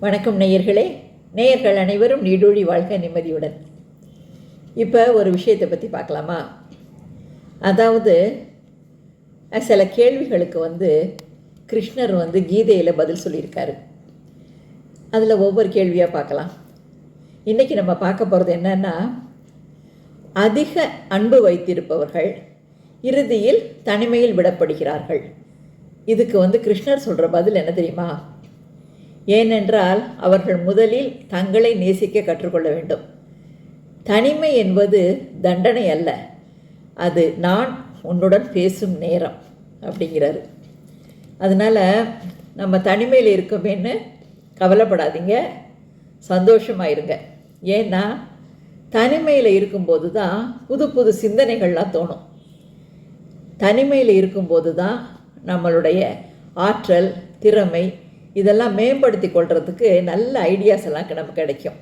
வணக்கம் நேயர்களே. நேயர்கள் அனைவரும் நீடூழி வாழ்க நிம்மதியுடன். இப்போ ஒரு விஷயத்தை பற்றி பார்க்கலாமா? அதாவது சில கேள்விகளுக்கு கிருஷ்ணர் கீதையில் பதில் சொல்லியிருக்காரு. அதில் ஒவ்வொரு கேள்வியாக பார்க்கலாம். இன்றைக்கி நம்ம பார்க்க போகிறது என்னன்னா, அதிக அன்பு வைத்திருப்பவர்கள் இறுதியில் தனிமையில் விடப்படுகிறார்கள். இதுக்கு கிருஷ்ணர் சொல்கிற பதில் என்ன தெரியுமா? ஏனென்றால் அவர்கள் முதலில் தங்களை நேசிக்க கற்றுக்கொள்ள வேண்டும். தனிமை என்பது தண்டனை அல்ல, அது நான் உன்னுடன் பேசும் நேரம் அப்படிங்கிறாரு. அதனால் நம்ம தனிமையில் இருக்கோமேன்னு கவலைப்படாதீங்க, சந்தோஷமாயிருங்க. ஏன்னா தனிமையில் இருக்கும்போது தான் புது புது சிந்தனைகள்லாம் தோணும். தனிமையில் இருக்கும்போது தான் நம்மளுடைய ஆற்றல், திறமை இதெல்லாம் மேம்படுத்தி கொள்கிறதுக்கு நல்ல ஐடியாஸ் எல்லாம் நமக்கு கிடைக்கும்.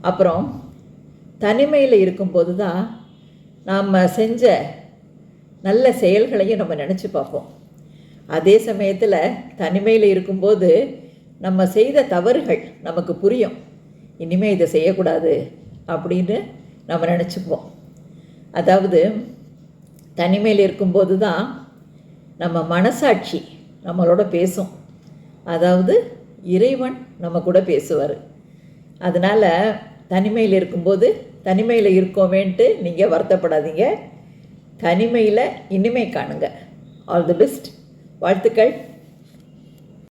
அப்புறம் தனிமையில் இருக்கும்போது தான் நாம் செஞ்ச நல்ல செயல்களையும் நம்ம நினச்சி பார்ப்போம். அதே சமயத்தில் தனிமையில் இருக்கும்போது நம்ம செய்த தவறுகள் நமக்கு புரியும். இனிமேல் இதை செய்யக்கூடாது அப்படின்னு நம்ம நினச்சிப்போம். அதாவது தனிமையில் இருக்கும்போது தான் நம்ம மனசாட்சி நம்மளோட பேசும். அதாவது இறைவன் நம்ம கூட பேசுவார். அதனால் தனிமையில் இருக்கும்போது தனிமையில் இருக்கோமேன்ட்டு நீங்கள் வருத்தப்படாதீங்க. தனிமையில் இனிமை காணுங்க. All the best. வாழ்த்துக்கள்.